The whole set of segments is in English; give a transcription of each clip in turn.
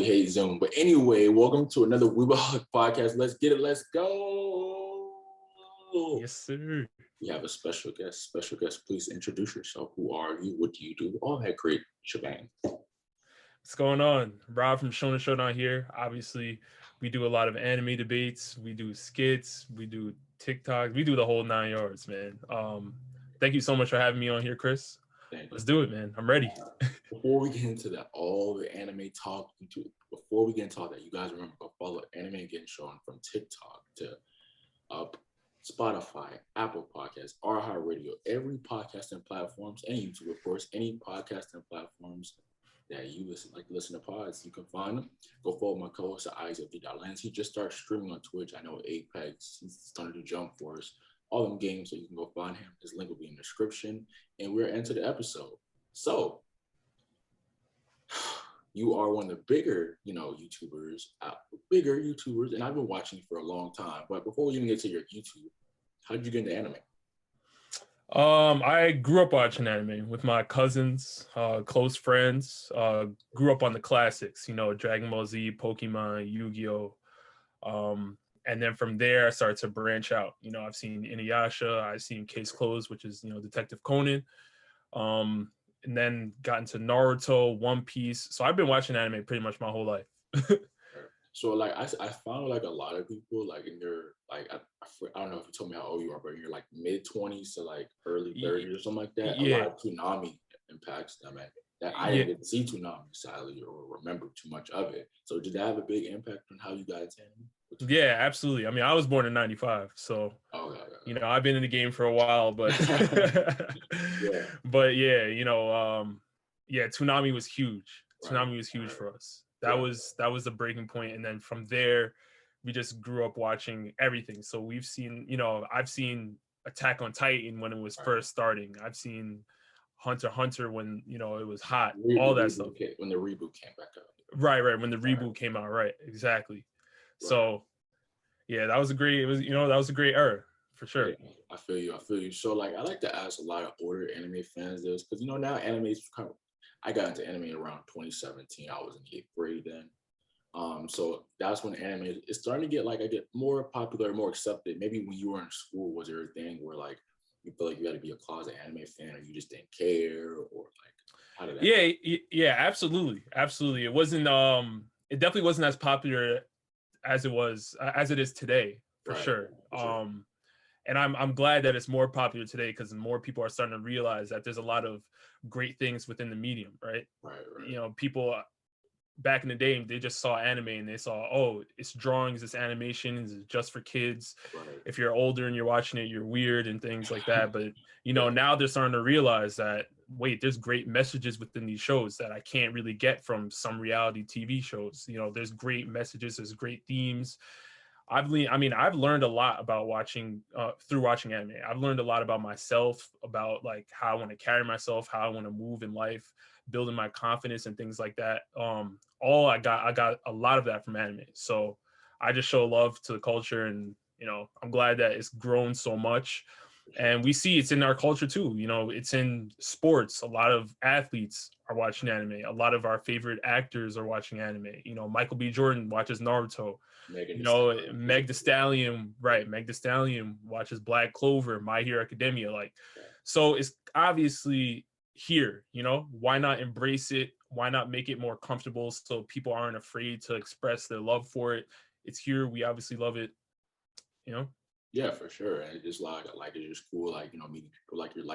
we hate Zoom. But anyway, welcome to another Weebaholic podcast. Let's get it. Let's go. Yes, sir. We have a special guest. Special guest, please introduce yourself. Who are you? What do you do? All that great shebang. What's going on? Rob from Shonen Showdown here. Obviously, we do a lot of anime debates. We do skits. We do TikToks. We do the whole 9 yards, man. Thank you so much for having me on here, Chris. Let's do it, man. I'm ready. Before we get into that, all the anime talk, before we get into all that, you guys remember to follow Anime Getting Shown from TikTok to Spotify, Apple Podcasts, iHeartRadio, every podcasting platforms, and YouTube, of course, any podcasting platforms that you listen to pods, you can find them. Go follow my co-host at Eyes of the Lens. He just started streaming on Twitch. I know Apex, he's starting to jump for us. All them games, so you can go find him. His link will be in the description. And we're into the episode. So you are one of the bigger, YouTubers, and I've been watching you for a long time. But before we even get to your YouTube, how did you get into anime? I grew up watching anime with my cousins, close friends. Grew up on the classics, Dragon Ball Z, Pokemon, Yu-Gi-Oh. And then from there, I started to branch out. I've seen Inuyasha, I've seen Case Closed, which is, Detective Conan. And then got into Naruto, One Piece. So I've been watching anime pretty much my whole life. So I found a lot of people in their I don't know if you told me how old you are, but you're mid 20s to early 30s or something like that. Yeah. A lot of Tsunami impacts them. That I didn't get to see Tsunami sadly or remember too much of it. So did that have a big impact on how you got into anime? Yeah, absolutely. I mean, I was born in 95, so I've been in the game for a while, but yeah. But yeah, Tsunami was huge. Tsunami was huge for us. That was the breaking point, and then from there, we just grew up watching everything. So we've seen, I've seen Attack on Titan when it was first starting. I've seen Hunter x Hunter when it was hot. All that stuff. When the reboot came back up. Right. When the reboot came out. Right. Exactly. So, yeah, that was a great era for sure. Yeah, I feel you. So I like to ask a lot of older anime fans this because now anime is I got into anime around 2017. I was in 8th grade then. So that's when anime is starting to get more popular, more accepted. Maybe when you were in school, was there a thing where you feel like you had to be a closet anime fan or you just didn't care or how did that happen? Yeah, absolutely. It wasn't it definitely wasn't as popular as it is today, for sure. And I'm glad that it's more popular today because more people are starting to realize that there's a lot of great things within the medium, right? People back in the day, they just saw anime and they saw, oh, it's drawings, it's animations, it's just for kids. If you're older and you're watching it, you're weird and things like that. But now they're starting to realize that, wait, there's great messages within these shows that I can't really get from some reality TV shows. There's great messages, there's great themes. I've learned a lot about through watching anime. I've learned a lot about myself, about how I want to carry myself, how I want to move in life, building my confidence and things like that. I got a lot of that from anime. So I just show love to the culture, and I'm glad that it's grown so much. And we see it's in our culture too. It's in sports. A lot of athletes are watching anime. A lot of our favorite actors are watching anime. Michael B. Jordan watches Naruto. Meg Thee Stallion, right? Meg Thee Stallion watches Black Clover, My Hero Academia. So it's obviously here. Why not embrace it? Why not make it more comfortable so people aren't afraid to express their love for it? It's here. We obviously love it. Yeah, for sure. And it's just it's just cool, meeting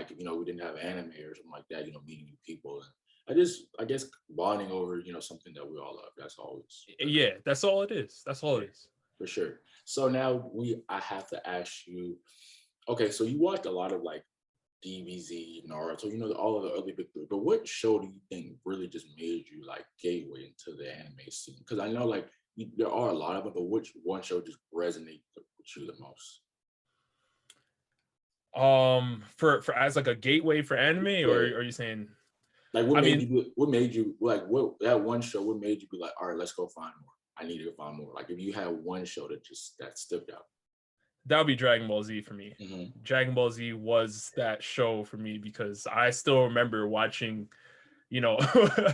people we didn't have anime or something like that, meeting new people. And I guess bonding over, something that we all love. That's always. Yeah, that's all it is. That's all it is. For sure. So now I have to ask you, okay, so you watched a lot of DBZ, Naruto, all of the early big three, but what show do you think really just made you gateway into the anime scene? Because I know there are a lot of them, but which one show just resonates with you the most? For as a gateway for anime, or are you saying what made you that one show, what made you be all right, let's go find more? I need to go find more. If you had one show that stuck out. That would be Dragon Ball Z for me. Dragon Ball Z was that show for me because I still remember watching you know, Oh,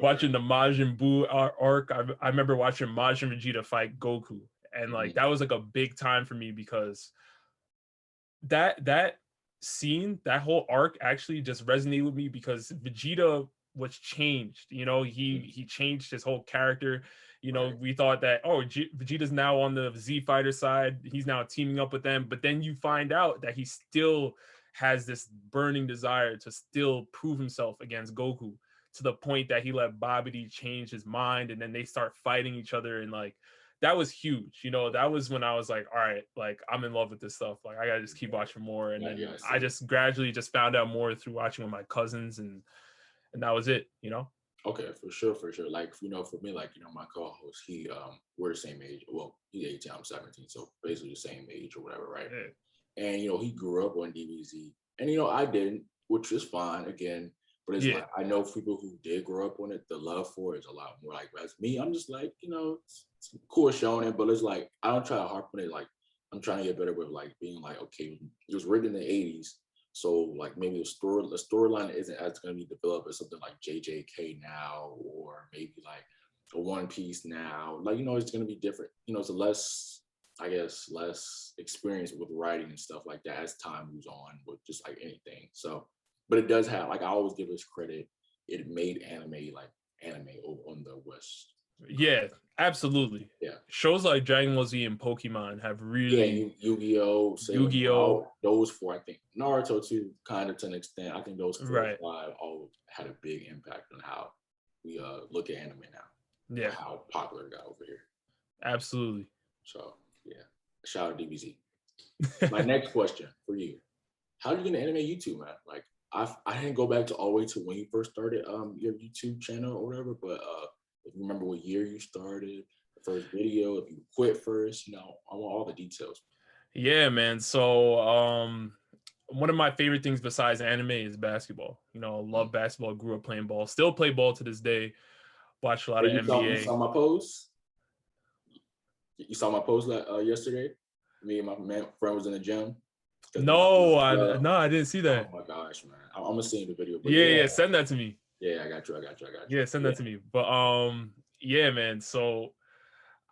watching the Majin Buu arc. I remember watching Majin Vegeta fight Goku, and like that was like a big time for me because that scene, that whole arc actually just resonated with me because Vegeta was changed. You know, he changed his whole character. You know, we thought that, oh, Vegeta's now on the Z Fighter side. He's now teaming up with them. But then you find out that he still has this burning desire to still prove himself against Goku, to the point that he let Babidi change his mind, and then they start fighting each other. And like, that was huge. You know, that was when I was like, all right, like I'm in love with this stuff. Like I gotta just keep watching more. And then I just gradually just found out more through watching with my cousins, and that was it, you know? Okay, for sure, for sure. Like, you know, for me, like, you know, my co-host, we're the same age. Well, he's 18, I'm 17, so basically the same age or whatever, right? Yeah. And, you know, he grew up on DBZ. And, you know, I didn't, which is fine, again. But it's like, I know people who did grow up on it, the love for it is a lot more. Like, as me, I'm just like, you know, it's cool showing, but it's like, I don't try to harp on it. Like, I'm trying to get better with, like, being like, okay, it was written in the 80s. So like maybe the storyline isn't as going to be developed as something like JJK now, or maybe like a One Piece now. Like, you know, it's going to be different. You know, it's a less, I guess, less experience with writing and stuff like that as time moves on with just like anything. So, but it does have, like, I always give this credit. It made anime like anime on the West. Yeah, absolutely. Yeah. Shows like Dragon Ball Z and Pokemon have really Yu-Gi-Oh, Yu-Gi-Oh, those four, I think Naruto too, kind of to an extent. I think those 4 right. or 5 all had a big impact on how we look at anime now. Yeah, how popular it got over here. Absolutely. So yeah, shout out to DBZ. My next question for you: how did you get into anime YouTube, man? Like, I didn't go back to all the way to when you first started your YouTube channel or whatever, but if you remember what year you started, the first video, if you quit first, you know, I want all the details. Yeah, man. So one of my favorite things besides anime is basketball. You know, I love basketball, grew up playing ball, still play ball to this day, watch a lot of NBA. You saw my post? You saw my post yesterday? Me and my friend was in the gym. No, I didn't see that. Oh my gosh, man. I'm gonna send you the video. But yeah, send that to me. Yeah, I got you. Yeah, send that to me. But yeah, man. So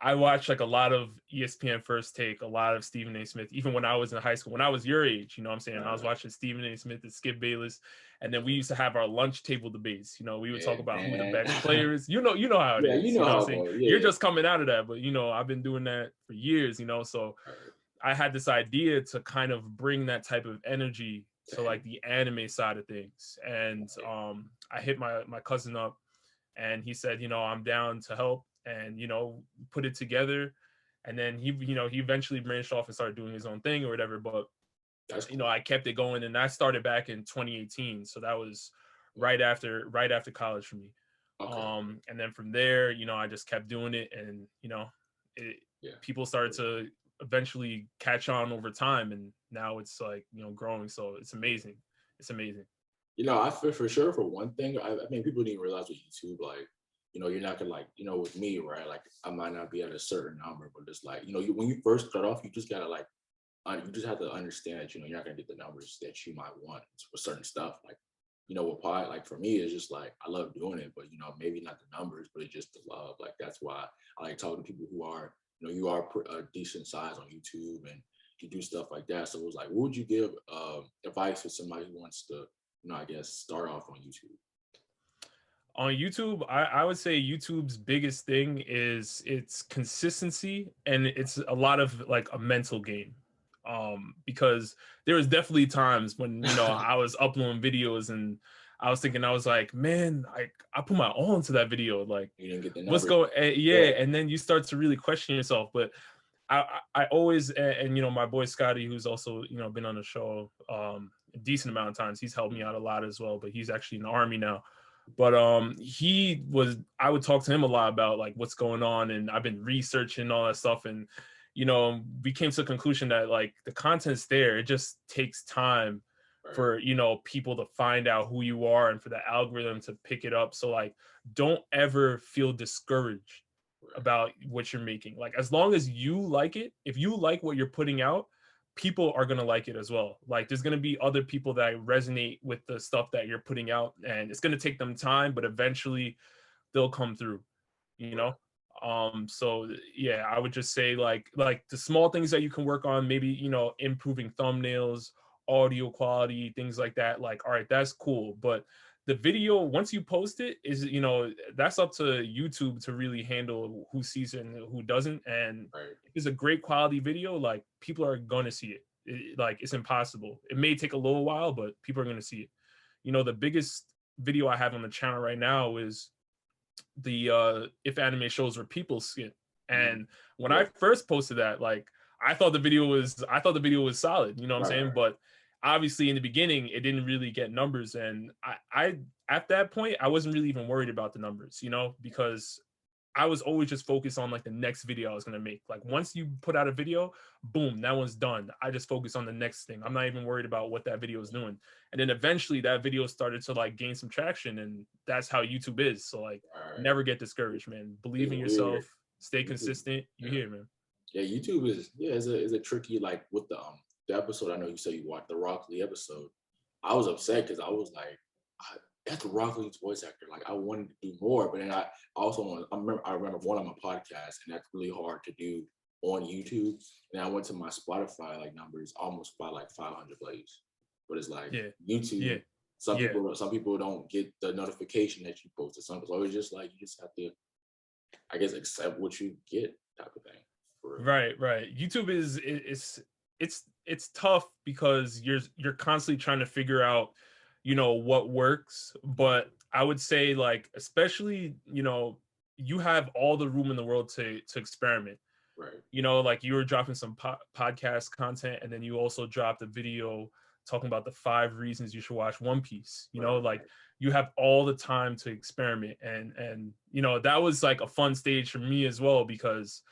I watched like a lot of ESPN First Take, a lot of Stephen A. Smith, even when I was in high school, when I was your age, you know what I'm saying? I was watching Stephen A. Smith and Skip Bayless. And then we used to have our lunch table debates. You know, we would talk about who the best players. You know how it is. You know what I'm saying? You're just coming out of that, but you know, I've been doing that for years, you know. So I had this idea to kind of bring that type of energy to like the anime side of things. And I hit my cousin up, and he said, you know, I'm down to help, and, you know, put it together. And then he eventually branched off and started doing his own thing or whatever. But, you know, I kept it going, and I started back in 2018. So that was right after college for me. And then from there, you know, I just kept doing it, and, you know, people started to eventually catch on over time, and now it's like, you know, growing. So it's amazing. You know, I feel for sure, for one thing, I mean, people didn't realize with YouTube, like, you know, you're not gonna, like, you know, with me, right? Like, I might not be at a certain number, but it's like, you know, when you first start off, you just gotta, like, you just have to understand that, you know, you're not gonna get the numbers that you might want for certain stuff. Like, you know, with pod, like, for me, it's just like, I love doing it, but, you know, maybe not the numbers, but it's just the love. Like, that's why I like talking to people who are, you know, you are a decent size on YouTube and you do stuff like that. So it was like, what would you give advice to somebody who wants to, you know, I guess, start off on YouTube? On YouTube, I would say YouTube's biggest thing is its consistency, and it's a lot of like a mental game. Because there was definitely times when, you know, I was uploading videos and I was thinking, I was like, man, I put my all into that video. Like, you didn't get the what's going? And then you start to really question yourself. But I always, and you know, my boy Scotty, who's also, you know, been on the show a decent amount of times, he's helped me out a lot as well. But he's actually in the Army now. But I would talk to him a lot about like what's going on, and I've been researching all that stuff, and, you know, we came to the conclusion that like the content's there. It just takes time for, you know, people to find out who you are and for the algorithm to pick it up. So like, don't ever feel discouraged about what you're making. Like, as long as you like it, if you like what you're putting out, people are gonna like it as well. Like there's gonna be other people that resonate with the stuff that you're putting out, and it's gonna take them time, but eventually they'll come through, you know. So yeah, I would just say like the small things that you can work on, maybe, you know, improving thumbnails, audio quality, things like that. Like, all right, that's cool, but the video, once you post it, is, you know, that's up to YouTube to really handle who sees it and who doesn't. And if it's a great quality video, like people are gonna see it. Like it's impossible. It may take a little while, but people are gonna see it. You know, the biggest video I have on the channel right now is the if anime shows were people skin. And when I first posted that, like I thought the video was solid, you know what I'm saying? But obviously in the beginning it didn't really get numbers, and I at that point I wasn't really even worried about the numbers, you know, because I was always just focused on like the next video I was gonna make. Like once you put out a video, boom, that one's done. I just focus on the next thing. I'm not even worried about what that video is doing. And then eventually that video started to like gain some traction, and that's how YouTube is. So like never get discouraged, man. Believe in yourself, stay consistent. You hear, man. Yeah, YouTube is a tricky, like with the episode. I know you said you watched the Rock Lee episode. I was upset because I was like, that's the Rock Lee's voice actor. Like I wanted to do more, but then I remember one on my podcast, and that's really hard to do on YouTube. And I went to my Spotify like numbers, almost by like 500 plays. But it's like YouTube. Some people don't get the notification that you posted something. So it's just like you just have to, I guess, accept what you get, type of thing. Right. YouTube it's tough because you're constantly trying to figure out, you know, what works. But I would say like, especially, you know, you have all the room in the world to experiment. Right. You know, like you were dropping some podcast content, and then you also dropped a video talking about the 5 reasons you should watch One Piece. You know, like you have all the time to experiment, and you know, that was like a fun stage for me as well, because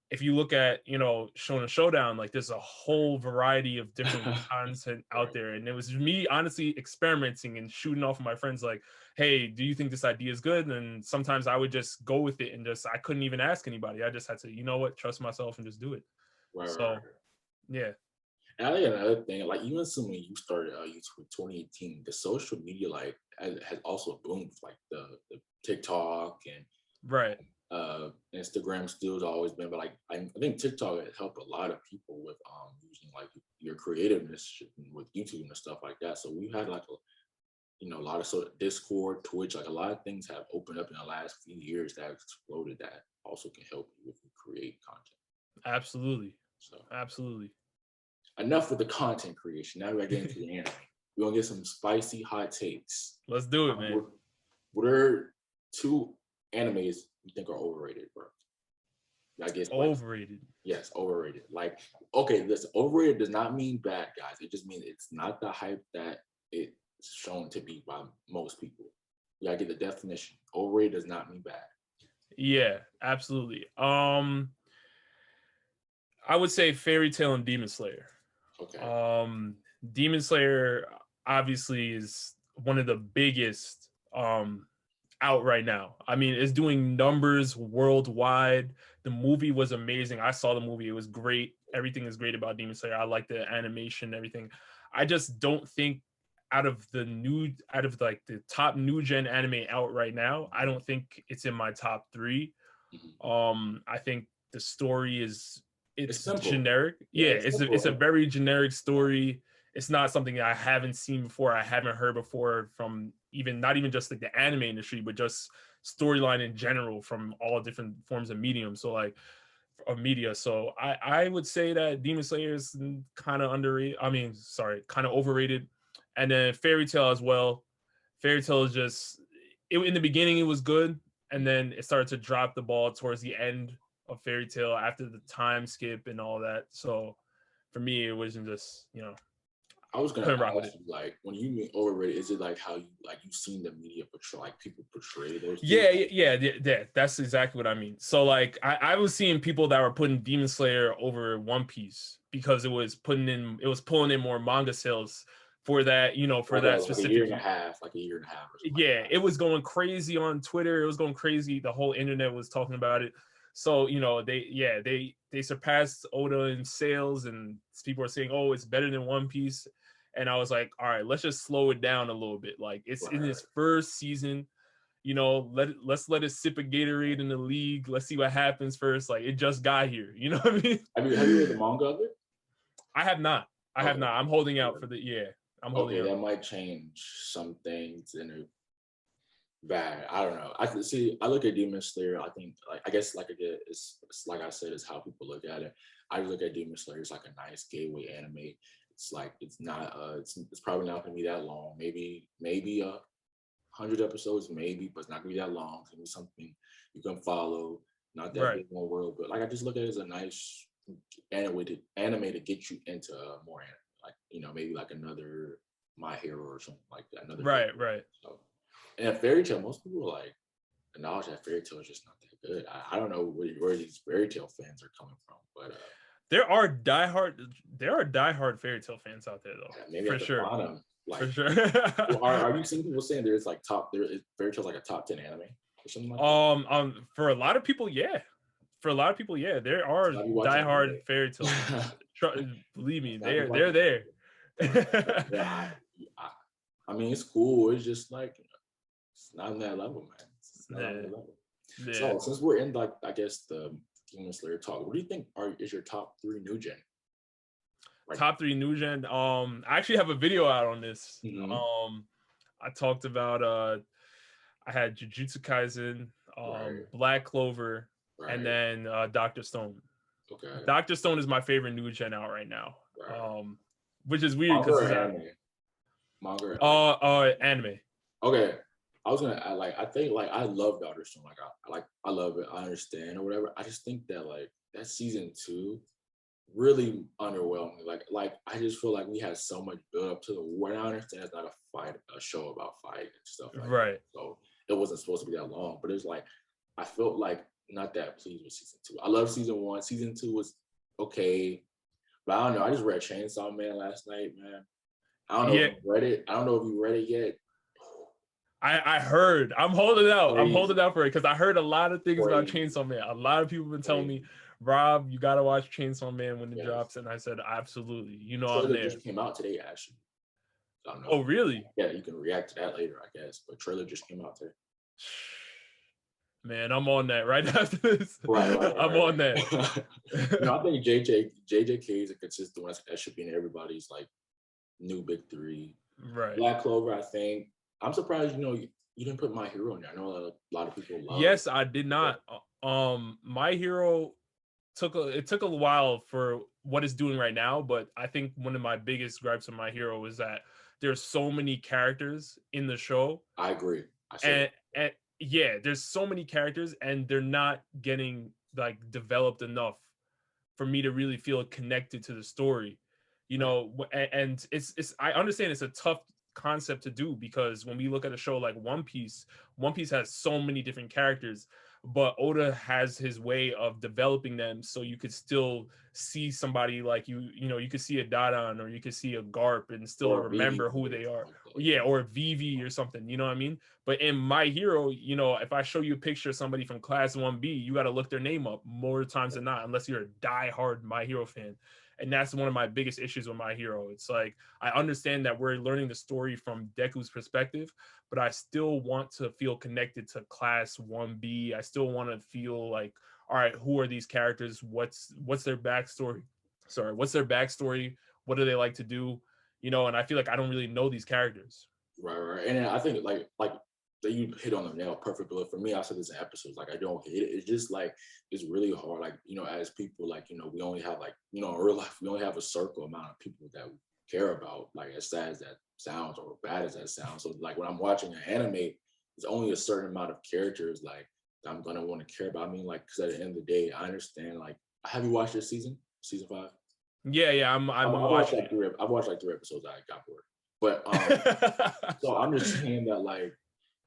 if you look at, you know, Shonen Showdown, like there's a whole variety of different content out there. And it was me honestly experimenting and shooting off of my friends like, hey, do you think this idea is good? And sometimes I would just go with it, and just, I couldn't even ask anybody. I just had to, you know what, trust myself and just do it. Yeah. And I think another thing, like even when you started YouTube in 2018, the social media like has also boomed, like the TikTok and Instagram still has always been, but like I think TikTok has helped a lot of people with using like your creativeness with YouTube and stuff like that. So we've had like a lot of sort of Discord, Twitch, like a lot of things have opened up in the last few years that have exploded that also can help you if you create content. Absolutely. So absolutely. Enough with the content creation. Now we're getting into the anime. We're gonna get some spicy hot takes. Let's do it, man. What are 2 animes you think are overrated, bro? I guess overrated. Yes, overrated. Like, okay, this overrated does not mean bad, guys. It just means it's not the hype that it's shown to be by most people. You gotta get the definition. Overrated does not mean bad. Yeah, absolutely. I would say Fairy Tail and Demon Slayer. Okay. Demon Slayer obviously is one of the biggest out right now. I mean, it's doing numbers worldwide. The movie was amazing. I saw the movie. It was great. Everything is great about Demon Slayer. I like the animation, everything. I just don't think out of like the top new gen anime out right now, I don't think it's in my top 3. I think the story it's generic. Yeah, it's a very generic story. It's not something that I haven't seen before. I haven't heard before from not even just like the anime industry, but just storyline in general from all different forms of medium. So like of media. So I would say that Demon Slayer is kind of underrated. I mean, sorry, kind of overrated. And then Fairy Tail as well. Fairy Tail is just in the beginning it was good, and then it started to drop the ball towards the end of Fairy Tail after the time skip and all that. So for me, it wasn't just, you know. I was gonna ask you, like, when you mean overrated, is it like how you've seen the media portray, like people portray those? Yeah. That's exactly what I mean. So like, I was seeing people that were putting Demon Slayer over One Piece because it was pulling in more manga sales for that, you know, for that specific like a year and a half or something. Yeah, it was going crazy on Twitter. It was going crazy. The whole internet was talking about it. So they surpassed Oda in sales, and people are saying, oh, it's better than One Piece. And I was like, all right, let's just slow it down a little bit. Like, it's in its first season. Let's let it sip a Gatorade in the league. Let's see what happens first. Like, it just got here. You know what I mean? Have you read the manga of it? I have not. I'm holding out for I'm holding out. That might change some things in a bad. I don't know. I can see. I look at Demon Slayer. I think, I guess, it's like I said, it's how people look at it. I look at Demon Slayer as like a nice gateway anime. It's like it's not. It's probably not gonna be that long. Maybe 100 episodes, maybe, but it's not gonna be that long. It's gonna be something you can follow. Not that big one world, but like I just look at it as a nice anime to get you into more anime. Maybe like another My Hero or something like that. Another right. So, and a fairy tale, most people the knowledge that fairy tale is just not that good. I don't know where these fairy tale fans are coming from, but there are diehard fairy tale fans out there though. Yeah, maybe for sure. Bottom, for sure. Are you seeing people saying there is fairy tale's like a top 10 anime or something like that? For a lot of people, yeah. There are diehard fairy tales. Believe me, they're there. I mean, it's cool. It's just it's not on that level, man. It's not on that level. Yeah. So since we're in I guess the Demon Slayer talk, what do you think is your top 3 new gen? Top 3 new gen. I actually have a video out on this. Mm-hmm. I talked about I had Jujutsu Kaisen, Black Clover, and then Dr. Stone. Okay. Dr. Stone is my favorite new gen out right now. Which is weird because manga. Anime. Okay. I was gonna I think I love Dr. Stone. I love it. I understand or whatever. I just think that that season 2 really underwhelmed me. I just feel like we had so much build up to the war. And I understand it's not a show about fight and stuff like that. So it wasn't supposed to be that long. But it's I felt not that pleased with season 2. I love season 1. Season 2 was okay. But I don't know. I just read Chainsaw Man last night, man. I don't know if you read it. I don't know if you read it yet. I heard. I'm holding out. Crazy. I'm holding out for it because I heard a lot of things about Chainsaw Man. A lot of people have been telling me, Rob, you gotta watch Chainsaw Man when it drops, and I said absolutely. I'm there. Just came out today, actually. So oh, really? Yeah, you can react to that later, I guess. But trailer just came out today. Man, I'm on that right after this. Right. I'm on that. I think JJK is a consistent one. That should be in everybody's new big 3. Right. Black Clover, I think. I'm surprised you didn't put My Hero in there. I know a lot of people love. Yes, I did not. My Hero took a while for what it's doing right now, but I think one of my biggest gripes with My Hero is that there's so many characters in the show. I agree. And there's so many characters, and they're not getting developed enough for me to really feel connected to the story. And it's I understand it's a tough concept to do because when we look at a show like One Piece has so many different characters, but Oda has his way of developing them so you could still see somebody you could see a Dadan or you could see a Garp and still remember who they are. Or Vivi or something, you know what I mean? But in My Hero, if I show you a picture of somebody from class 1B, you got to look their name up more times than not, unless you're a diehard My Hero fan. And that's one of my biggest issues with My Hero. It's I understand that we're learning the story from Deku's perspective, but I still want to feel connected to class 1B. I still want to feel all right, who are these characters? What's their backstory? What's their backstory? What do they like to do? And I feel like I don't really know these characters. Right. And I think that you hit on the nail perfectly. For me, I said this in episodes, I don't hate it. It's just it's really hard. As people, we only have in real life, we only have a circle amount of people that we care about, as sad as that sounds or bad as that sounds. So when I'm watching an anime, there's only a certain amount of characters that I'm gonna want to care about. I mean, because at the end of the day, I understand. Have you watched this season 5? Yeah. I'm watching. I've watched 3 episodes. I got bored. But so I'm just saying that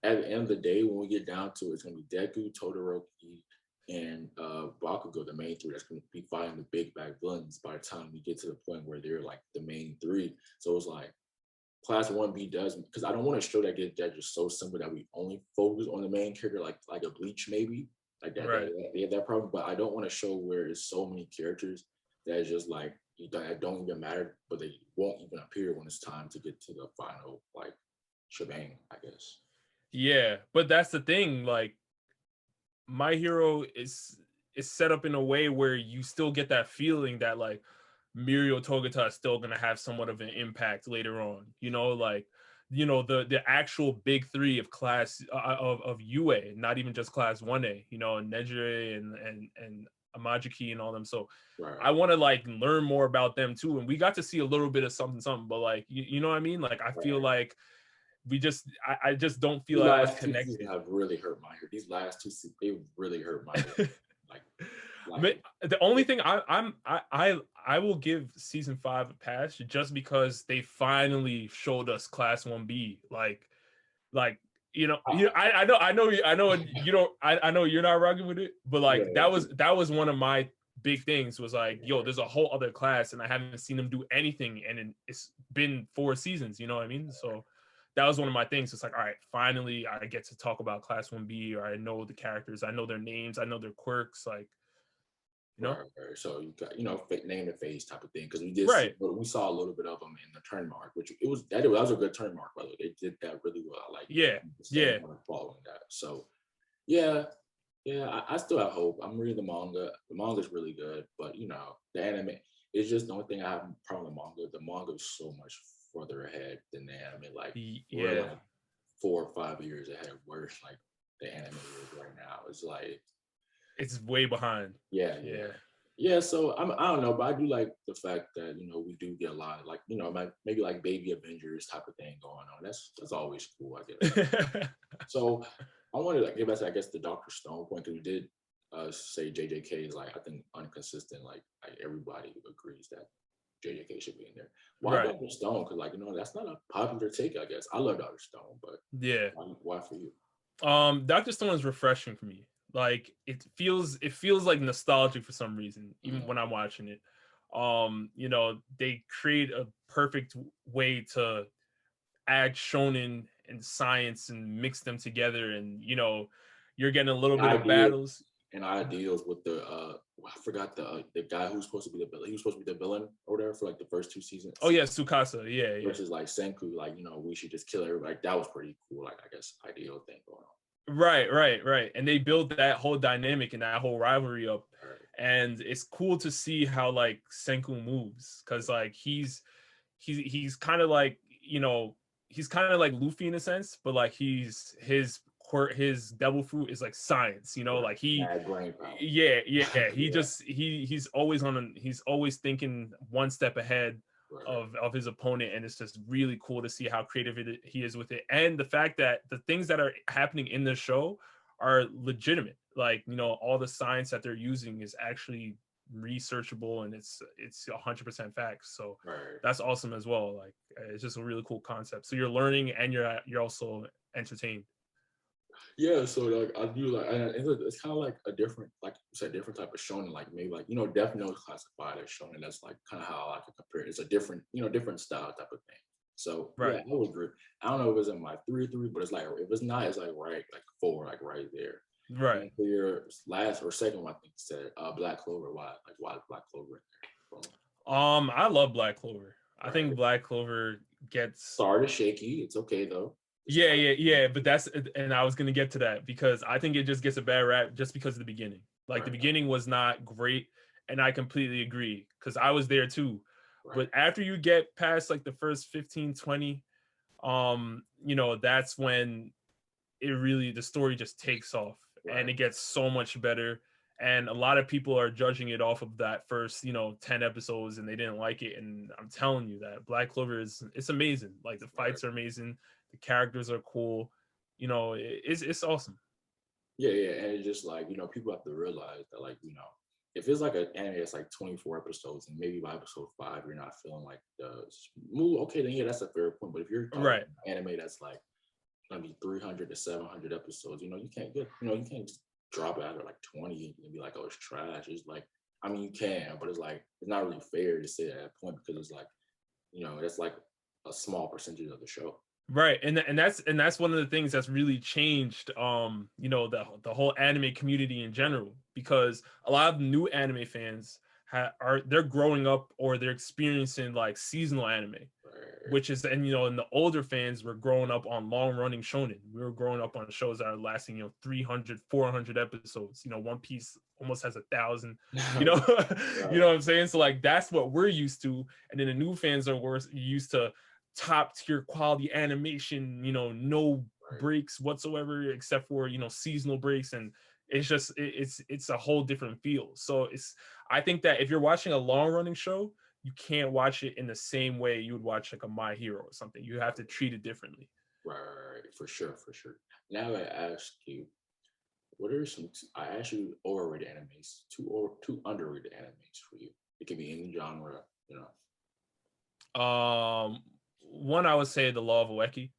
at the end of the day, when we get down to it, it's gonna be Deku, Todoroki, and Bakugo, the main 3 that's gonna be fighting the big bad villains by the time we get to the point where they're the main 3. So it's class 1B does, because I don't want to show that just so simple that we only focus on the main character like a Bleach maybe. like that. Right. They have that problem, but I don't want a show where it's so many characters that it's just like that don't even matter, but they won't even appear when it's time to get to the final like shebang, I guess. Yeah, but that's the thing. Like, My Hero is set up in a way where you still get that feeling that like Mirio Togata is still gonna have somewhat of an impact later on. Like the actual big three of class of UA, not even just class 1A. Nejire and Amajiki and all them. So Right. I want to like learn more about them too. And we got to see a little bit of something, but like you know what I mean? Like I feel like I just don't feel These like I was last 2 connected. seasons have really hurt my heart. These last 2 seasons, they really hurt my heart. The only thing I will give season 5 a pass just because they finally showed us class 1B. Like I know you don't I know you're not rocking with it, but like Yeah. that was one of my big things was like, yo, there's a whole other class and I haven't seen them do anything, and it's been 4 seasons, you know what I mean? So that was one of my things. It's like, all right, finally I get to talk about class 1B, or I know the characters, I know their names, I know their quirks, like Right. So you got name the phase type of thing, because Right. We saw a little bit of them in the turn mark, which that was a good turn mark, by the way. They did that really well. Like Yeah. following that. So yeah, I still have hope. I'm reading the manga. The manga is really good, but the anime is just the only thing I have a problem with the manga. The manga is so much further ahead than the anime. Like we're like 4 or 5 years ahead of where like the anime is right now. It's like it's way behind. Yeah, so I don't know, but I do like the fact that we do get a lot of like maybe like baby Avengers type of thing going on. That's always cool, I guess. So I wanted to give us, I guess, the Dr. Stone point, because we did say JJK is like, I think, inconsistent. Like everybody agrees that JJK should be in there. Why Dr. Stone? Because that's not a popular take, I guess. I love Dr. Stone, but why for you? Dr. Stone is refreshing for me. Like it feels like nostalgic for some reason, even when I'm watching it. They create a perfect way to add shonen and science and mix them together, and you're getting a little bit of battles and ideals with the I forgot the guy who's supposed to be the villain. He was supposed to be the villain or whatever for like the first 2 seasons. Oh yeah, Tsukasa. Yeah. Versus like Senku, like we should just kill everybody. Like that was pretty cool. Like I guess ideal thing going on. Right. And they built that whole dynamic and that whole rivalry up. And it's cool to see how like Senku moves, because like he's kind of like, he's kind of like Luffy in a sense, but like his devil fruit is like science, like he he's always thinking one step ahead of his opponent, and it's just really cool to see how creative he is with it, and the fact that the things that are happening in the show are legitimate. Like all the science that they're using is actually researchable, and it's 100% facts. So that's awesome as well. Like it's just a really cool concept. So you're learning and you're also entertained. Yeah, so like I do like, and it's kind of like a different, like you said, different type of shonen. Like maybe like Death Note is classified as shonen. That's like kind of how I could compare it. It's a different different style type of thing. So yeah, I would agree. I don't know if it's in my 3, but it's like if it's not, it's like like 4, like right there. Right. And for your last or second one, I think you said Black Clover. Why is Black Clover in there? I love Black Clover. I think Black Clover gets started shaky. It's okay though. Yeah. But and I was gonna get to that, because I think it just gets a bad rap just because of the beginning. Like the beginning was not great, and I completely agree, because I was there too. But after you get past like the first 15, 20, that's when the story just takes off, and it gets so much better. And a lot of people are judging it off of that first 10 episodes, and they didn't like it. And I'm telling you that Black Clover it's amazing. Like the fights are amazing, the characters are cool, it's awesome. Yeah, and it's just like people have to realize that, like if it's like an anime that's like 24 episodes, and maybe by episode 5 you're not feeling like the move, okay, then that's a fair point. But if you're talking an anime that's like gonna be 300 to 700 episodes, you can't get you can't just drop it out of like 20 and be like, oh, it's trash. It's like, I mean, you can, but it's like it's not really fair to say at that point, because it's like that's like a small percentage of the show. Right, and that's one of the things that's really changed, the whole anime community in general, because a lot of new anime fans they're growing up or they're experiencing like seasonal anime, Right. which is, and the older fans were growing up on long running shonen. We were growing up on shows that are lasting 300, 400 episodes. One Piece almost has 1,000. You know, you know what I'm saying? So like that's what we're used to, and then the new fans are used to top tier quality animation, no breaks whatsoever except for seasonal breaks, and it's just it's a whole different feel. So I think that if you're watching a long running show, you can't watch it in the same way you would watch like a My Hero or something. You have to treat it differently. Right, for sure. Now I ask you, what are some? I asked you overrated animes, two underrated animes for you. It can be any genre, One, I would say The Law of Ueki.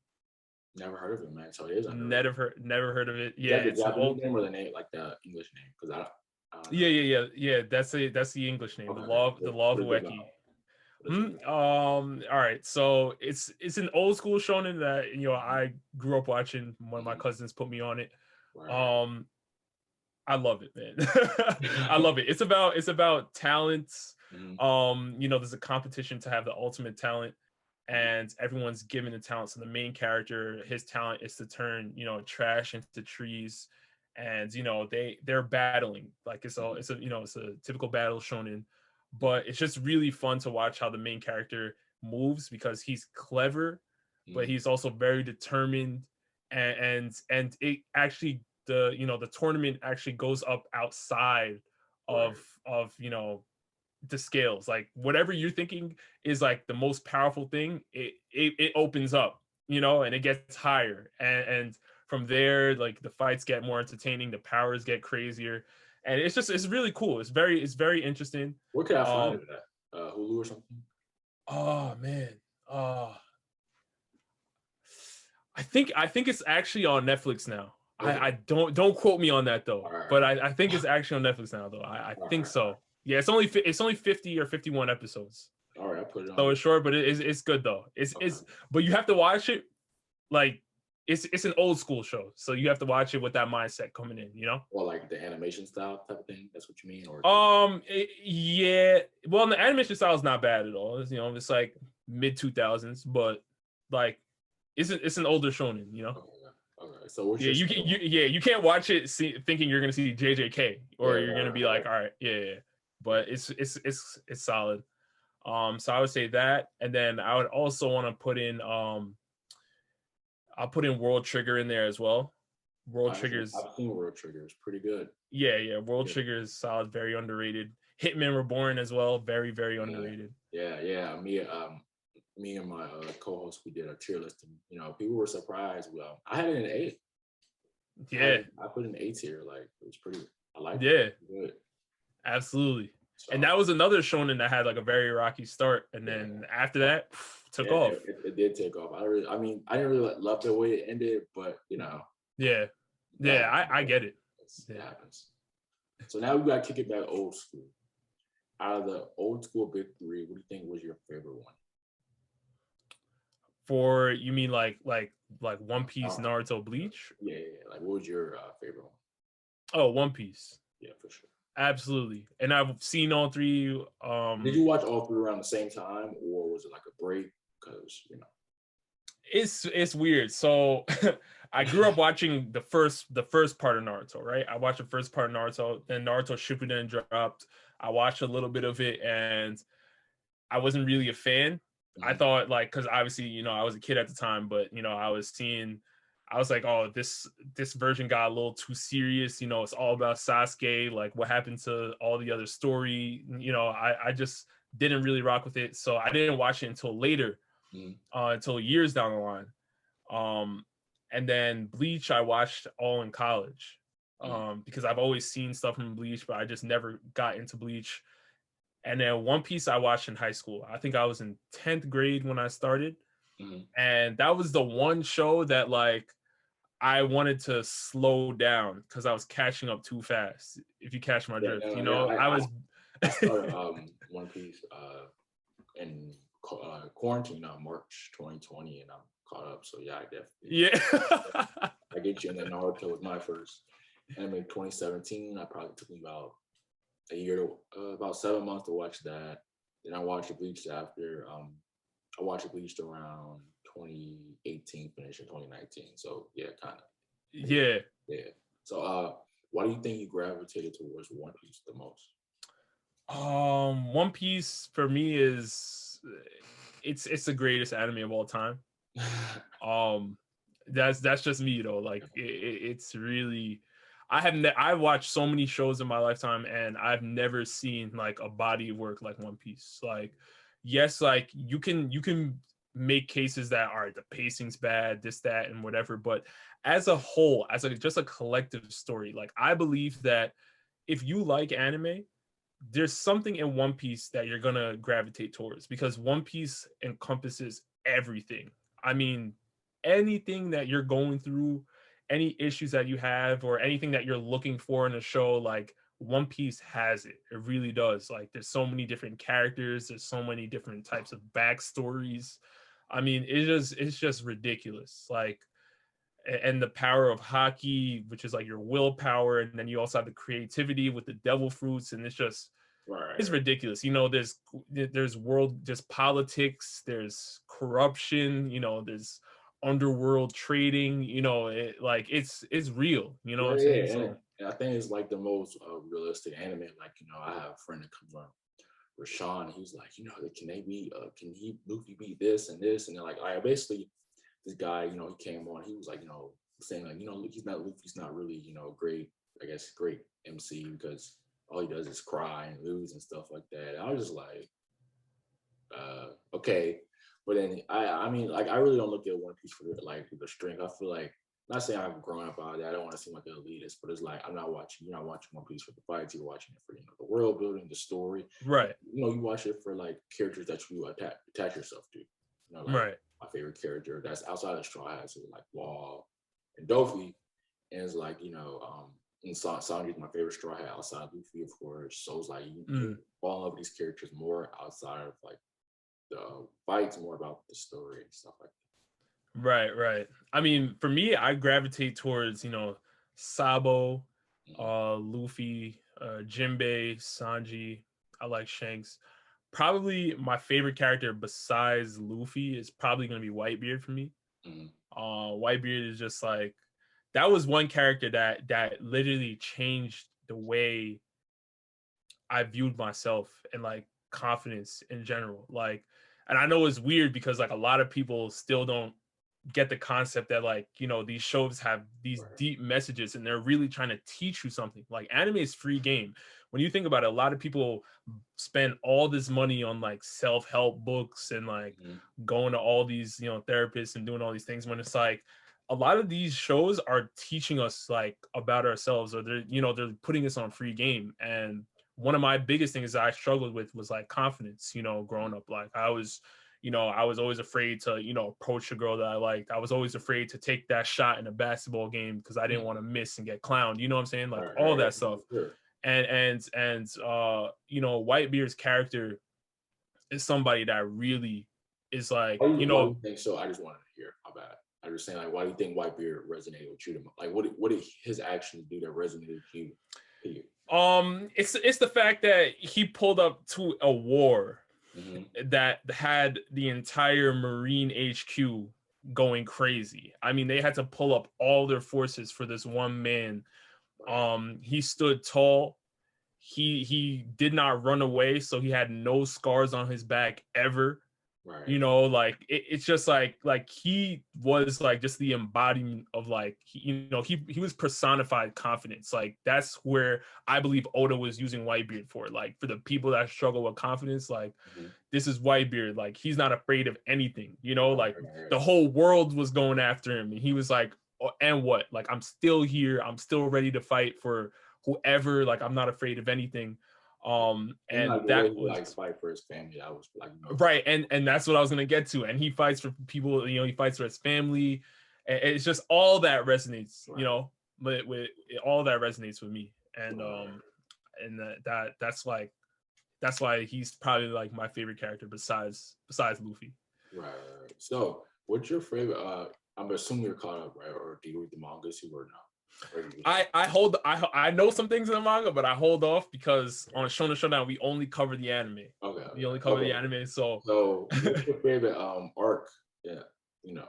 Never heard of it, man. So it is underrated. Never heard of it. Is Yeah, that the it's an Japanese old. name or the name, like the English name? Because I don't know. Yeah. That's the English name. Okay, The Law of what is it Ueki. about? All right. So it's an old school shonen that I grew up watching. One of my cousins put me on it. Right. I love it, man. I love it. It's about talents. There's a competition to have the ultimate talent, and everyone's given the talent. So the main character, his talent is to turn trash into trees, and they're battling. Like it's a typical battle shonen, but it's just really fun to watch how the main character moves, because he's clever, but he's also very determined, and it actually, the tournament actually goes up outside of the scales. Like whatever you're thinking is like the most powerful thing, it opens up, and it gets higher, and from there, like the fights get more entertaining, the powers get crazier, and it's really cool. It's very interesting. Where can I find it at? Hulu or something? Oh man. I think it's actually on Netflix now. Okay. I don't quote me on that though, Right. but I think it's actually on Netflix now though. I think so. Yeah, it's only 50 or 51 episodes. All right, I put it on. So it's short, but it's good though. It's but you have to watch it like it's an old school show, so you have to watch it with that mindset coming in. Or like the animation style type of thing. That's what you mean, or yeah. Well, the animation style is not bad at all. It's like mid 2000s, but like it's an older shonen. Okay. So what's you can't watch it thinking you're gonna see JJK or you're gonna be like, all right, yeah. But it's solid. So I would say that, and then I would also want to put in I'll put in World Trigger in there as well. I've seen World Trigger. It's pretty good. Yeah. World Trigger is solid, very underrated. Hitman Reborn as well, very underrated. Yeah. Me and my co-host, we did a tier list, and people were surprised. Well, I had it in A. Yeah, I put in A tier. Like it was pretty. I like it. Yeah, good. Absolutely. So, and that was another shonen that had like a very rocky start, and then after that, took off. It did take off. I didn't really love the way it ended, but Yeah, I get it. It happens. So now we got to kick it back old school. Out of the old school big three, what do you think was your favorite one? For you mean like One Piece, Naruto, Bleach? Yeah. Like what was your favorite one? Oh, One Piece. Yeah, for sure. Absolutely. And I've seen all three. Did you watch all three around the same time, or was it like a break? Because it's weird. So I grew up watching the first part of Naruto, right? I watched the first part of Naruto, then Naruto Shippuden dropped. I watched a little bit of it, and I wasn't really a fan. I thought, like, because obviously, I was a kid at the time, but I was like, oh, this version got a little too serious. It's all about Sasuke. Like, what happened to all the other story? I just didn't really rock with it. So I didn't watch it until later, until years down the line. And then Bleach, I watched all in college, because I've always seen stuff from Bleach, but I just never got into Bleach. And then One Piece I watched in high school. I think I was in 10th grade when I started. And that was the one show that like I wanted to slow down because I was catching up too fast. If you catch my drift, I started One Piece in quarantine, March 2020, and I'm caught up. So yeah, I definitely. Yeah. I get you. And then Naruto was my first anime in 2017. I probably took me about a year to about 7 months to watch that. Then I watched Bleach after. I watched Bleach around 2018, finished in 2019. So yeah, kind of. Yeah. Yeah. So why do you think you gravitated towards One Piece the most? One Piece for me is it's the greatest anime of all time. Um, that's just me though. Like it's really, I watched so many shows in my lifetime, and I've never seen like a body of work like One Piece. Like, yes, like you can make cases that are the pacing's bad, this, that, and whatever, but as a whole, as a just a collective story, like I believe that if you like anime, there's something in One Piece that you're gonna gravitate towards because One Piece encompasses everything. I mean, anything that you're going through, any issues that you have, or anything that you're looking for in a show, like One Piece has it. It really does. Like, there's so many different characters, there's so many different types of backstories. I mean, it's just ridiculous. Like, and the power of hockey, which is like your willpower, and then you also have the creativity with the devil fruits, and it's just it's ridiculous. You know, there's politics, there's corruption, you know, there's underworld trading, you know, it's real, you know what I'm saying? So And I think it's like the most realistic anime. Like, I have a friend that comes on, Rashawn. He's like, can he Luffy beat this and this? And then like, I basically this guy, he came on. He was like, saying like, Luffy's not really, great. I guess great MC because all he does is cry and lose and stuff like that. And I was just like, okay. But then I mean, like I really don't look at One Piece for the strength. I feel like not saying I've grown up out of that. I don't want to seem like an elitist, but it's like you're not watching One Piece for the fights. You're watching it for the world building, the story. right. You watch it for like characters that you attach yourself to. Like Right. my favorite character that's outside of Straw Hats is like Law and Dofi, and it's like and Sanji's my favorite Straw Hat outside of Luffy, of course. So it's like you fall in love with these characters more outside of like the fights, more about the story and stuff like that. Right. I mean, for me, I gravitate towards, Sabo, Luffy, Jinbei, Sanji. I like Shanks. Probably my favorite character besides Luffy is probably going to be Whitebeard for me. Whitebeard is just like, that was one character that literally changed the way I viewed myself and like confidence in general. Like, and I know it's weird because like a lot of people still don't get the concept that like, these shows have these deep messages and they're really trying to teach you something. Like, anime is free game. When you think about it, a lot of people spend all this money on like self-help books and like going to all these, therapists and doing all these things, when it's like a lot of these shows are teaching us like about ourselves, or they're putting us on free game. And one of my biggest things that I struggled with was like confidence, growing up. Like I was always afraid to, approach a girl that I liked. I was always afraid to take that shot in a basketball game because I didn't want to miss and get clowned. You know what I'm saying? Like all that stuff. Sure. And Whitebeard's character is somebody that really is like, why do you think so? I just wanted to hear about it. I was saying, like, why do you think Whitebeard resonated with you? Like, what did his actions do that resonated with you? It's the fact that he pulled up to a war that had the entire Marine HQ going crazy. I mean, they had to pull up all their forces for this one man. He stood tall. He did not run away, so he had no scars on his back ever. Right. Like it's just like he was like just the embodiment of like he was personified confidence. Like that's where I believe Oda was using Whitebeard for. Like for the people that struggle with confidence, like this is Whitebeard. Like he's not afraid of anything. Like the whole world was going after him, and he was like, oh, and what? Like I'm still here. I'm still ready to fight for whoever. Like I'm not afraid of anything. And like that was like fight for his family. I was like, right, and that's what I was gonna get to. And he fights for people, he fights for his family. And it's just all that resonates, with all that resonates with me. And and that's why he's probably like my favorite character besides Luffy. Right. So what's your favorite? I'm assuming you're caught up, right? Or do you read the mangas you or no? I know some things in the manga, but I hold off because on Shonen Showdown we only cover the anime. Okay. We only cover the anime. So what's your favorite arc? Yeah, you know,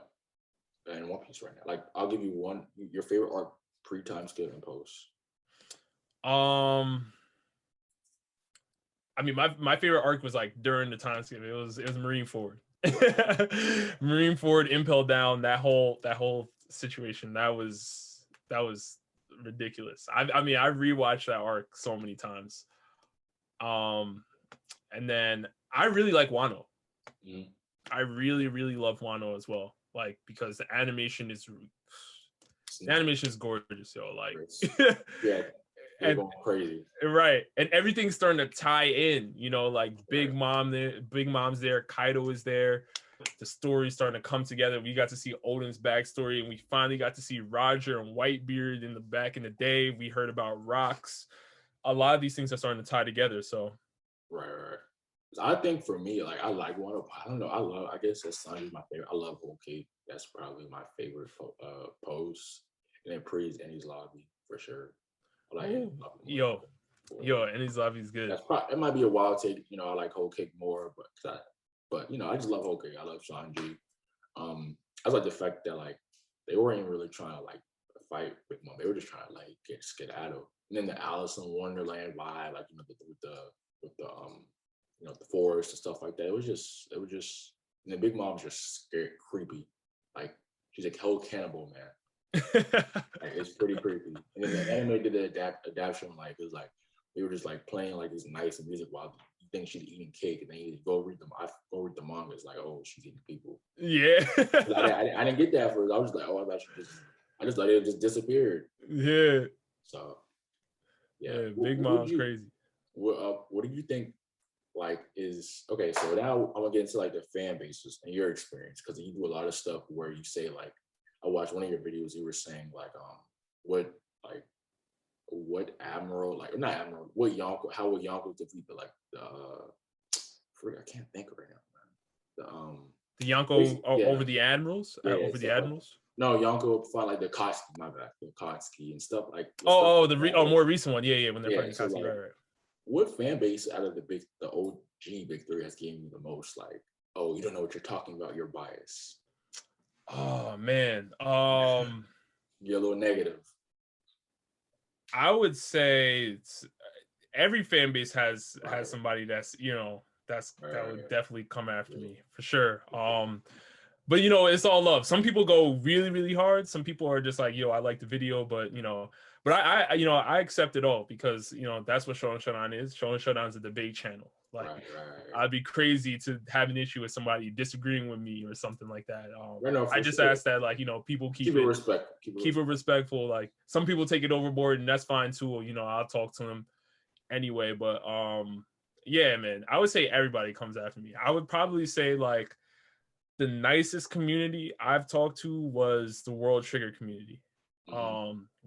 in One Piece right now. Like, I'll give you one. Your favorite arc pre-time skip and post. I mean, my favorite arc was like during the time skip. It was Marineford. Marineford, Impel Down, that whole situation. That was ridiculous. I mean, I rewatched that arc so many times. And then I really like Wano. Mm-hmm. I really, really love Wano as well. Like, because the animation is gorgeous, yo. Like, yeah, and going crazy, right? And everything's starting to tie in. You know, like Big Mom's there, Kaido is there. The story's starting to come together. We got to see Odin's backstory, and we finally got to see Roger and Whitebeard in the back in the day. We heard about Rocks. A lot of these things are starting to tie together. So, right. I think for me, like, I like one of, I don't know, I guess that Sanji's my favorite. I love Whole Cake. That's probably my favorite pose. And then Pre's Enies Lobby for sure. I like yo, Enies Lobby's good. It might be a wild take. You know, I like Whole Cake more, but you know, I just love Whole Cake. I love Sanji. I like the fact that like they weren't really trying to like fight with Mom. They were just trying to like get skedaddle. And then the Alice in Wonderland vibe, like, you know, with the you know, the forest and stuff like that. It was just, and the Big Mom's just scared, creepy. Like, she's a whole cannibal, man. Like, it's pretty creepy. And then the anime did the adaptation, like, it was like, they were just like playing like this nice music while you think she's eating cake, and then you go read the manga. It's like, oh, she's eating people. Yeah. I didn't get that at first. I was like, oh, I just thought it just disappeared. Yeah. So, yeah. Big Mom's crazy. What do you think? Like, is okay, so now I'm gonna get into like the fan bases and your experience, because you do a lot of stuff where you say, like, I watched one of your videos, you were saying like what admiral, like, not admiral, what Yonko, how would Yonko defeat the, like, the I can't think right now, man. The Yonko over the admirals, the admirals. No, Yonko would fight like the Kotsky, my bad, the Kotsky and stuff like. More recent one, yeah, when they're fighting so Kotsky, like, right. What fan base out of the OG Big Three has given you the most, like, oh, you don't know what you're talking about, you're biased? Oh man, you're a little negative. I would say every fan base has somebody that's, you know, that would definitely come after me for sure. But you know, it's all love. Some people go really, really hard. Some people are just like, yo, I like the video, but you know. But I you know, I accept it all, because, you know, that's what Shonen Showdown is. Shonen Showdown is a debate channel. Like, I'd be crazy to have an issue with somebody disagreeing with me or something like that. I just ask that, like, you know, people keep it respectful. Like, some people take it overboard, and that's fine too. You know, I'll talk to them anyway. But yeah, man, I would say everybody comes after me. I would probably say like the nicest community I've talked to was the World Trigger community.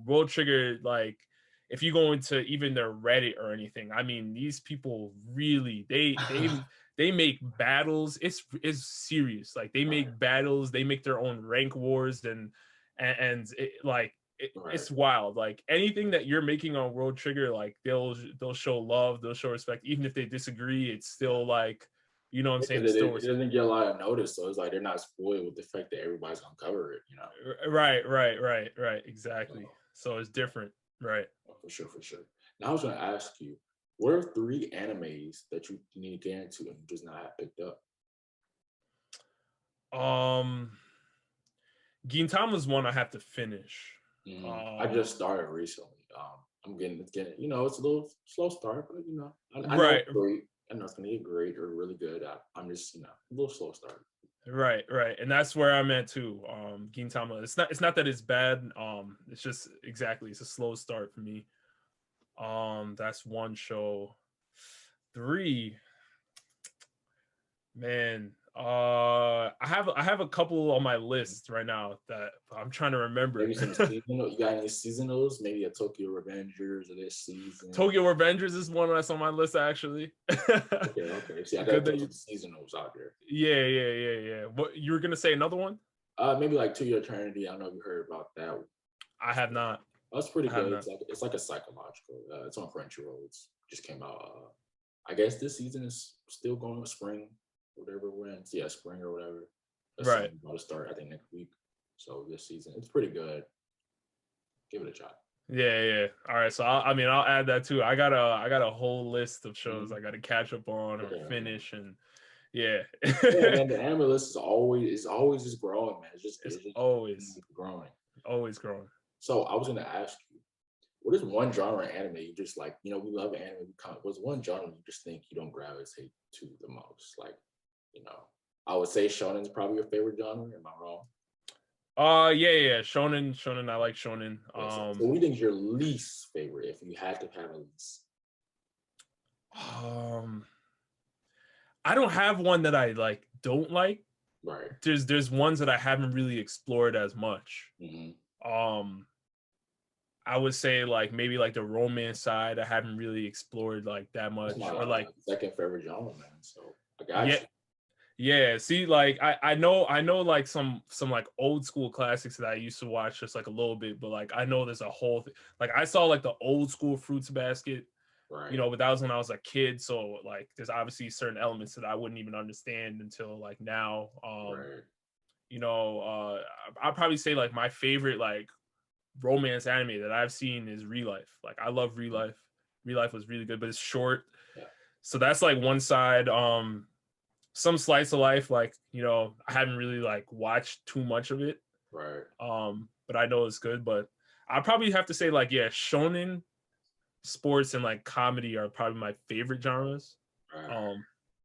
World Trigger, like, if you go into even their Reddit or anything, I mean, these people really, they make battles. It's serious. Like, they make battles, they make their own rank wars, and it, like, it's wild. Like, anything that you're making on World Trigger, like, they'll show love, they'll show respect, even if they disagree. It's still like, you know what I'm saying? It doesn't get a lot of notice, so it's like they're not spoiled with the fact that everybody's gonna cover it, you know? Right, exactly. So it's different, right? For sure. Now I was gonna ask you, what are 3 animes that you need to get into and you just not have picked up? Gintama's one I have to finish. I just started recently. I'm getting, you know, it's a little slow start, but you know, I know it's gonna get great or really good. I'm just, you know, a little slow start. Right, and that's where I'm at too. Gintama, it's not that it's bad. It's just it's a slow start for me. That's one show. 3, man. I have a couple on my list right now that I'm trying to remember. Maybe some seasonal. You got any seasonals? Maybe a Tokyo Revengers of this season. Tokyo Revengers is one that's on my list actually. Okay. See, I got some seasonals out there. Yeah. What you were gonna say another one? Maybe like To Your Eternity. I don't know if you heard about that. I have not. That's pretty good. It's like a psychological. It's on Crunchyroll. It's just came out. I guess this season is still going with spring, whatever we're in. Yeah, spring or whatever. That's right. About to start, I think, next week. So this season, it's pretty good. Give it a shot. Yeah. All right. So I'll add that too. I got a whole list of shows I got to catch up on or finish, and yeah. Man, the anime list is always just growing, man. It's just always growing. Always growing. So I was gonna ask you, what is one genre of anime you just like? You know, we love anime. What's one genre you just think you don't gravitate to the most? Like, you know, I would say shonen is probably your favorite genre. Am I wrong? Yeah. Shonen. I like shonen. So what do you think is your least favorite if you had to have a least? I don't have one that I don't like. Right. There's ones that I haven't really explored as much. Mm-hmm. I would say maybe the romance side I haven't really explored that much. That's my, or second favorite genre, man. So I got you. Yeah, see, I know some old school classics that I used to watch just a little bit, but I know there's a whole I saw the old school Fruits Basket, right? You know, but that was when I was a kid, so there's obviously certain elements that I wouldn't even understand until now. Right. You know, I'll probably say my favorite romance anime that I've seen is Real Life. I love Real Life. Real Life was really good, but it's short. Yeah. So that's one side. Some slice of life, you know, I haven't really watched too much of it. Right. But I know it's good. But I probably have to say shonen, sports, and comedy are probably my favorite genres. Right.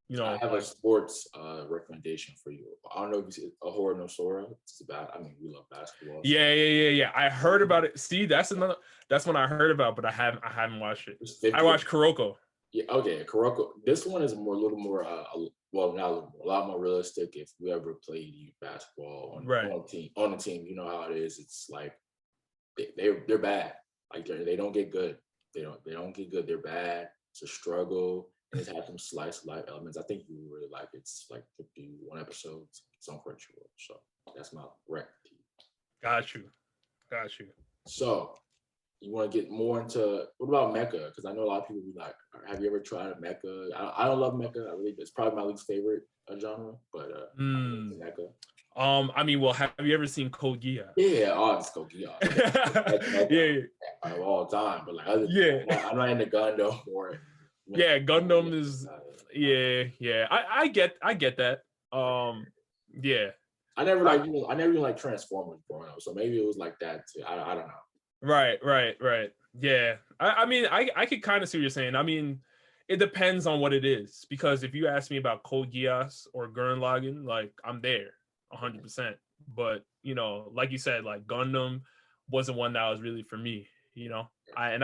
You know, I have a sports recommendation for you. I don't know if you see Ahura no Sora. It's about. I mean, we love basketball. So. Yeah. I heard about it. See, that's one I heard about, but I haven't watched it. I watched Kuroko. Yeah. Okay, Kuroko. This one is a little more. Well, not a little more, a lot more realistic. If we ever played youth basketball on the team, you know how it is. It's they're bad. They don't get good. They don't get good. They're bad. It's a struggle. And it's had some slice of life elements. I think you would really like it. It's 51 episodes. It's on Crunchyroll. So that's my rec to you. Got you. So you want to get more into what about mecha? Because I know a lot of people be like, have you ever tried mecha? I don't love mecha. It's probably my least favorite genre, but mecha. I mean, well, have you ever seen Code Geass? Yeah, it's Code Geass. Yeah. Of all time, but I'm not into Gundam or. Yeah, Gundam is. Yeah. I get that. Yeah. I never liked Transformers growing up, so maybe it was like that too. I don't know. Right. Yeah. I mean, I could kind of see what you're saying. I mean, it depends on what it is, because if you ask me about Code Geass or Gurren Lagann, I'm there 100%. But you know, like you said, Gundam wasn't one that was really for me. You know, I you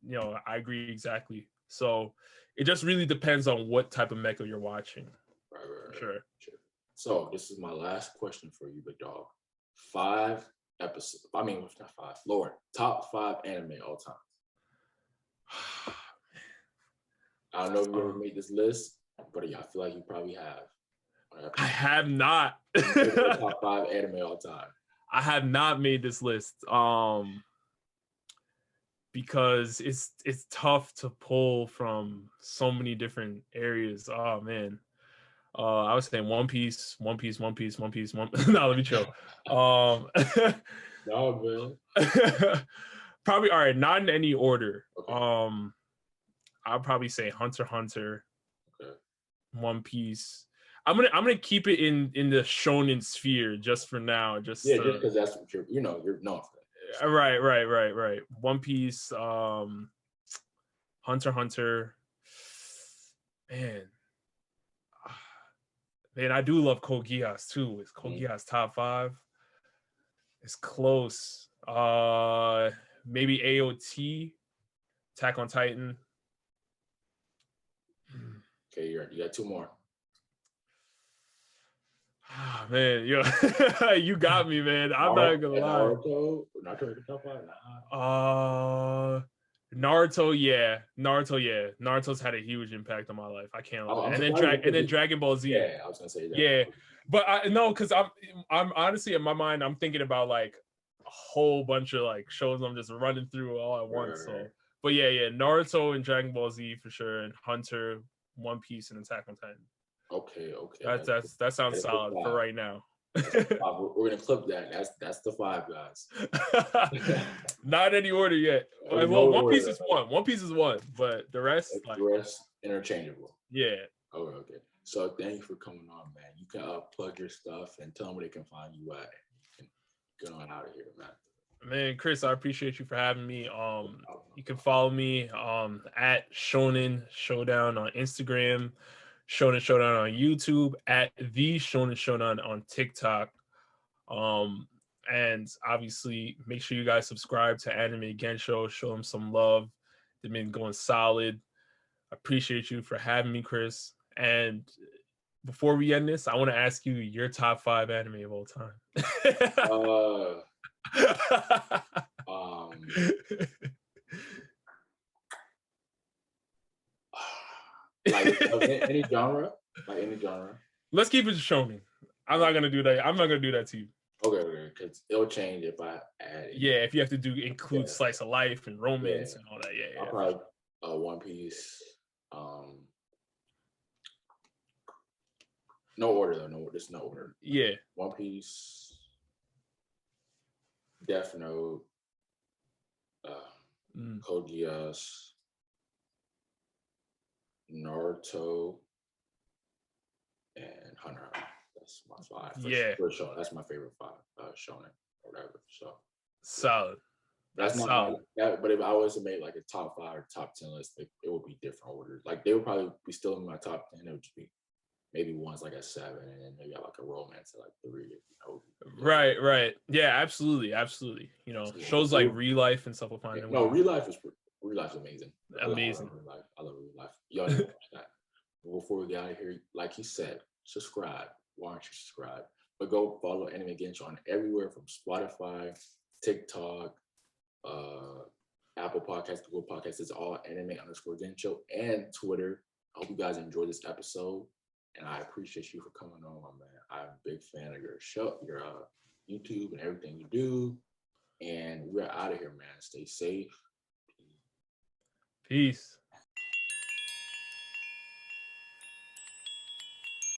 know, I agree exactly. So it just really depends on what type of mecha you're watching. Right. Sure. So this is my last question for you, big dog. 5 episodes. I mean, not 5. Lord, top 5 anime all time. I don't know if you ever made this list, but I feel like you probably have. I have not. Top 5 anime all time. I have not made this list. Because it's tough to pull from so many different areas. Oh man. I was saying One Piece. No, let me chill. No, man. Probably all right, not in any order. Okay. I'll probably say Hunter x Hunter. Okay. One Piece. I'm gonna keep it in the shonen sphere just for now. Just because that's what you're known for that. Right. One Piece, Hunter x Hunter. Man, I do love Code Geass too. Is Code Geass top 5? It's close. Maybe AOT, Attack on Titan. Okay, you got 2 more. Ah, man, yo, you got me, man. I'm not gonna lie. Naruto in the top five. Naruto, yeah, Naruto's had a huge impact on my life. I can't lie. I'm And then surprised Dragon Ball Z. yeah, I was gonna say that. Yeah, but I no, because I'm honestly in my mind, I'm thinking about like a whole bunch of like shows I'm just running through all at once. So, but yeah, Naruto and Dragon Ball Z for sure, and Hunter, One Piece, and Attack on Titan. Okay. That sounds solid for right now. We're gonna clip that. That's the 5 guys. Not any order yet. Well, No One order. Piece is one. One Piece is one, but the rest, like, the rest interchangeable. Yeah. Okay. So thank you for coming on, man. You can plug your stuff and tell them where they can find you at. And get on out of here, man. Man, Chris, I appreciate you for having me. You can follow me at Shonen Showdown on Instagram, Shonen Showdown on YouTube, at the Shonen Showdown on TikTok. And obviously make sure you guys subscribe to Anime Gensho, show them some love. They've been going solid. I appreciate you for having me, Chris. And before we end this, I want to ask you your top 5 anime of all time. Like any genre? Like any genre? Let's keep it shonen. I'm not gonna do that. I'm not gonna do that to you. Okay, because it'll change if I add it. Yeah, if you have to include slice of life and romance and all that. Yeah. I'll probably One Piece. No order though. There's no order. Yeah. One Piece. Death Note. Code Geass. Naruto. And Hunter. That's my 5. For sure. That's my favorite 5. Shonen or whatever. So solid. That's not solid. But if I was to make like a top 5 or top 10 list, it would be different orders. Like they would probably be still in my top 10. It would just be maybe one's like a 7, and then maybe like a romance at like 3. You know? Right. Yeah, absolutely. You know, shows like Real Life and stuff will find. No, Real Life's amazing. Amazing. I love Real Life. Y'all need to watch that. Before we get out of here, like he said, subscribe. Why don't you subscribe? But go follow Anime Gensho on everywhere from Spotify, TikTok, Apple Podcasts, Google Podcasts. It's all anime_Gensho, and Twitter. I hope you guys enjoyed this episode, and I appreciate you for coming on, man. I'm a big fan of your show, your YouTube, and everything you do. And we're out of here, man. Stay safe. Peace.